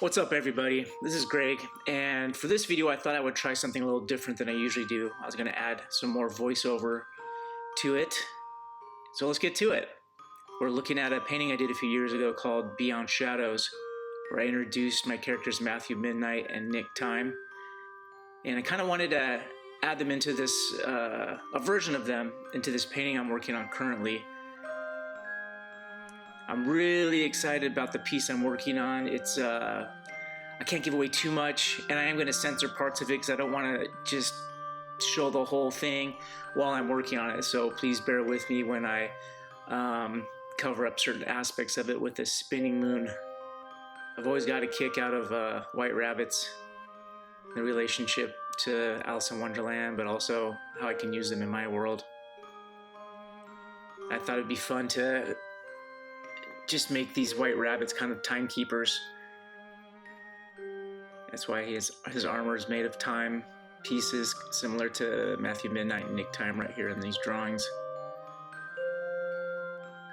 What's up, everybody? This is Greg, and for this video I thought I would try something a little different than I usually do. I was going to add some more voiceover to it, so let's get to it. We're looking at a painting I did a few years ago called Beyond Shadows, where I introduced my characters Matthew Midnight and Nick Time, and I kind of wanted to add them into this, a version of them into this painting I'm working on currently. I'm really excited about the piece I'm working on. It's I can't give away too much, and I am going to censor parts of it because I don't want to just show the whole thing while I'm working on it. So please bear with me when I cover up certain aspects of it with the spinning moon. I've always got a kick out of White Rabbits, the relationship to Alice in Wonderland, but also how I can use them in my world. I thought it'd be fun to just make these white rabbits kind of timekeepers. That's why his armor is made of time pieces, similar to Matthew Midnight and Nick Time right here in these drawings.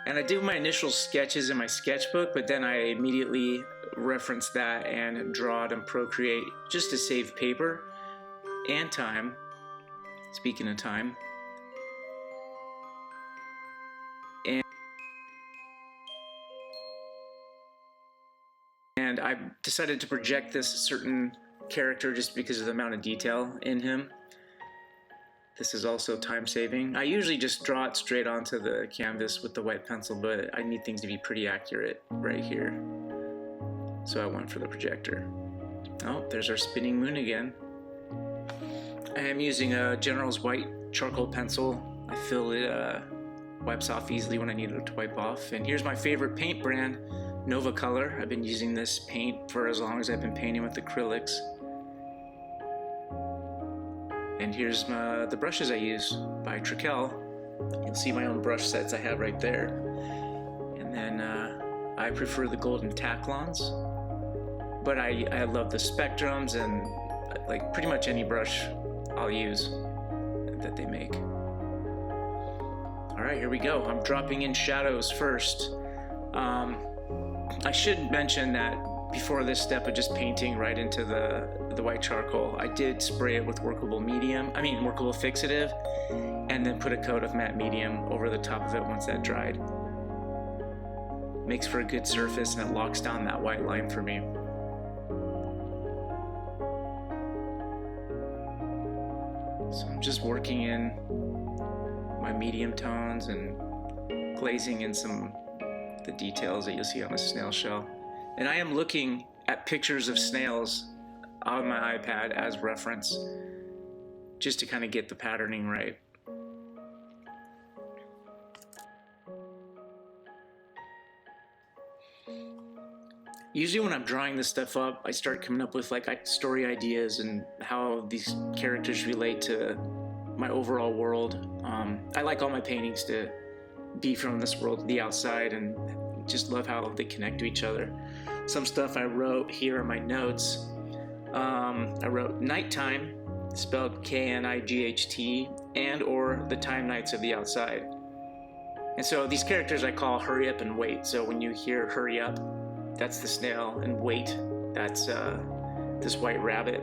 And I do my initial sketches in my sketchbook, but then I immediately reference that and draw it in Procreate just to save paper and time. Speaking of time. And I decided to project this certain character just because of the amount of detail in him. This is also time saving. I usually just draw it straight onto the canvas with the white pencil, but I need things to be pretty accurate right here. So I went for the projector. Oh, there's our spinning moon again. I am using a General's white charcoal pencil. I feel it wipes off easily when I need it to wipe off. And here's my favorite paint brand, Nova Color. I've been using this paint for as long as I've been painting with acrylics. And here's the brushes I use by Trekell. You'll see my own brush sets I have right there. And then I prefer the golden Taklons, but I love the Spectrums, and like pretty much any brush I'll use that they make. Alright, here we go. I'm dropping in shadows first. I should mention that before this step of just painting right into the white charcoal, I did spray it with workable fixative, and then put a coat of matte medium over the top of it once that dried. Makes for a good surface, and it locks down that white line for me. So I'm just working in my medium tones and glazing in some the details that you'll see on a snail shell. And I am looking at pictures of snails on my iPad as reference, just to kind of get the patterning right. Usually when I'm drawing this stuff up, I start coming up with like story ideas and how these characters relate to my overall world. I like all my paintings to be from this world, the outside, and just love how they connect to each other. Some stuff I wrote here in my notes. I wrote nighttime, spelled K-N-I-G-H-T, and or the time nights of the outside. And so these characters I call hurry up and wait. So when you hear hurry up, that's the snail, and wait, that's this white rabbit.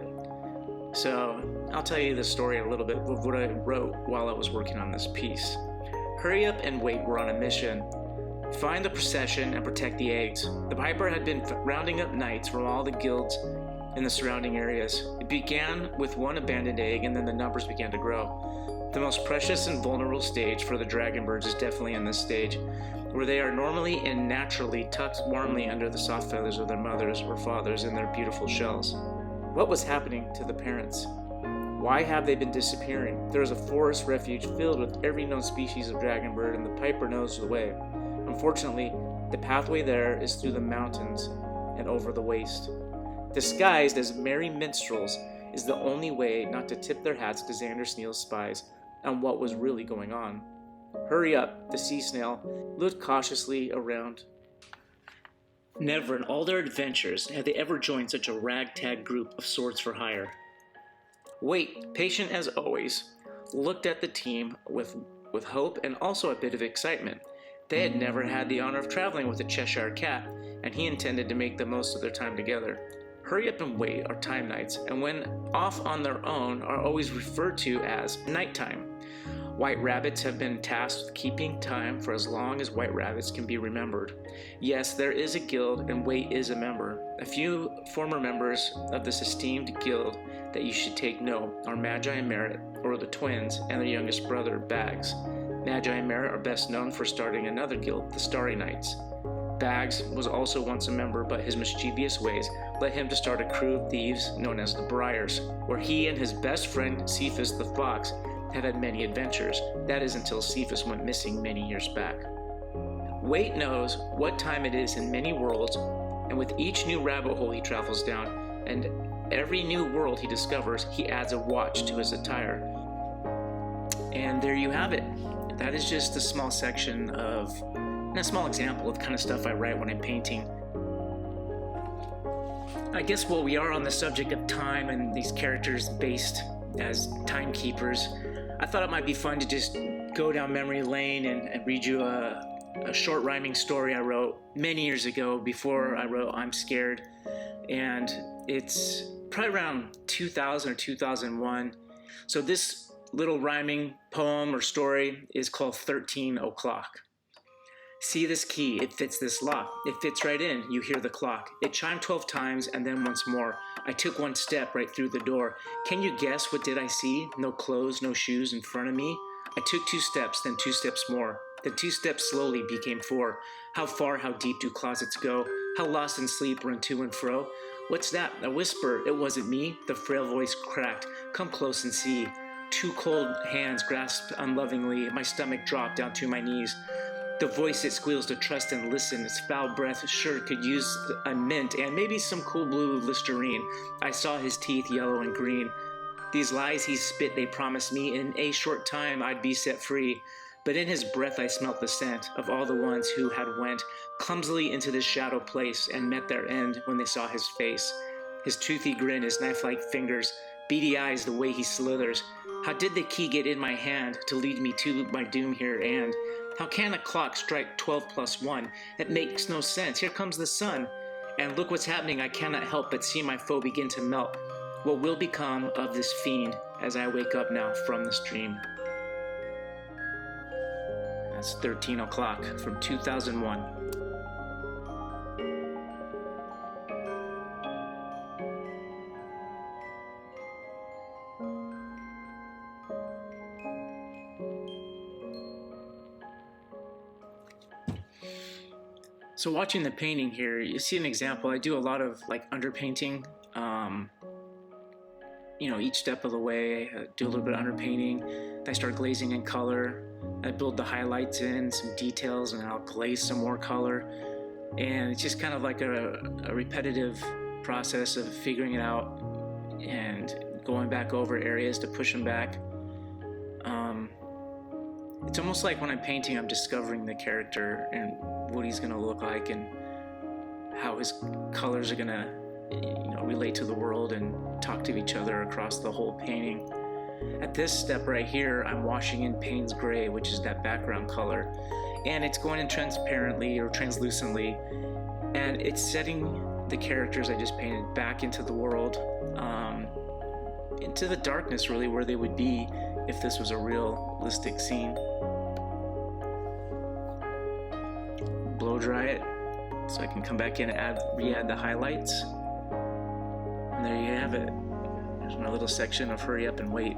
So I'll tell you the story a little bit of what I wrote while I was working on this piece. Hurry up and wait were on a mission. Find the procession and protect the eggs. The Piper had been rounding up knights from all the guilds in the surrounding areas. It began with one abandoned egg, and then the numbers began to grow. The most precious and vulnerable stage for the dragonbirds is definitely in this stage, where they are normally and naturally tucked warmly under the soft feathers of their mothers or fathers in their beautiful shells. What was happening to the parents? Why have they been disappearing? There is a forest refuge filled with every known species of dragonbird, and the Piper knows the way. Unfortunately, the pathway there is through the mountains and over the waste. Disguised as merry minstrels is the only way not to tip their hats to Xander Sneal's spies on what was really going on. Hurry up, the sea snail looked cautiously around. Never in all their adventures had they ever joined such a ragtag group of swords for hire. Wait, patient as always, looked at the team with hope and also a bit of excitement. They had never had the honor of traveling with a Cheshire cat, and he intended to make the most of their time together. Hurry Up and Wait are time knights, and when off on their own are always referred to as nighttime. White rabbits have been tasked with keeping time for as long as white rabbits can be remembered. Yes, there is a guild, and Wait is a member. A few former members of this esteemed guild that you should take note are Magi and Merit, or the twins, and their youngest brother, Bags. Magi and Merit are best known for starting another guild, the Starry Knights. Bags was also once a member, but his mischievous ways led him to start a crew of thieves known as the Briars, where he and his best friend, Cephas the Fox, have had many adventures. That is until Cephas went missing many years back. Wait knows what time it is in many worlds, and with each new rabbit hole he travels down, and every new world he discovers, he adds a watch to his attire. And there you have it. That is just a small section of, a small example of kind of stuff I write when I'm painting. I guess while we are on the subject of time and these characters based as timekeepers, I thought it might be fun to just go down memory lane and read you a short rhyming story I wrote many years ago before I wrote I'm Scared. And it's probably around 2000 or 2001. So this little rhyming poem or story is called 13 O'Clock. See this key, it fits this lock. It fits right in, you hear the clock. It chimed 12 times and then once more. I took one step right through the door. Can you guess what did I see? No clothes, no shoes in front of me. I took 2 steps, then 2 steps more. Then 2 steps slowly became 4. How far, how deep do closets go? How lost in sleep run to and fro? What's that? A whisper, it wasn't me. The frail voice cracked. Come close and see. 2 cold hands grasped unlovingly. My stomach dropped down to my knees. The voice it squeals to trust and listen. Its foul breath sure could use a mint and maybe some cool blue Listerine. I saw his teeth yellow and green. These lies he spit, they promised me in a short time I'd be set free. But in his breath I smelt the scent of all the ones who had went clumsily into this shadow place and met their end when they saw his face. His toothy grin, his knife-like fingers, beady eyes, the way he slithers. How did the key get in my hand to lead me to my doom here and how can a clock strike 12 plus 1? It makes no sense. Here comes the sun. And look what's happening. I cannot help but see my foe begin to melt. What will become of this fiend as I wake up now from this dream? That's 13 O'Clock from 2001. So watching the painting here, you see an example. I do a lot of like underpainting, each step of the way. I do a little bit of underpainting. I start glazing in color. I build the highlights in, some details, and then I'll glaze some more color. And it's just kind of like a repetitive process of figuring it out and going back over areas to push them back. It's almost like when I'm painting, I'm discovering the character and what he's going to look like and how his colors are going to relate to the world and talk to each other across the whole painting. At this step right here, I'm washing in Payne's Gray, which is that background color, and it's going in transparently or translucently, and it's setting the characters I just painted back into the world, into the darkness really, where they would be if this was a realistic scene. Blow dry it so I can come back in and re-add the highlights. And there you have it. There's my little section of Hurry Up and Wait.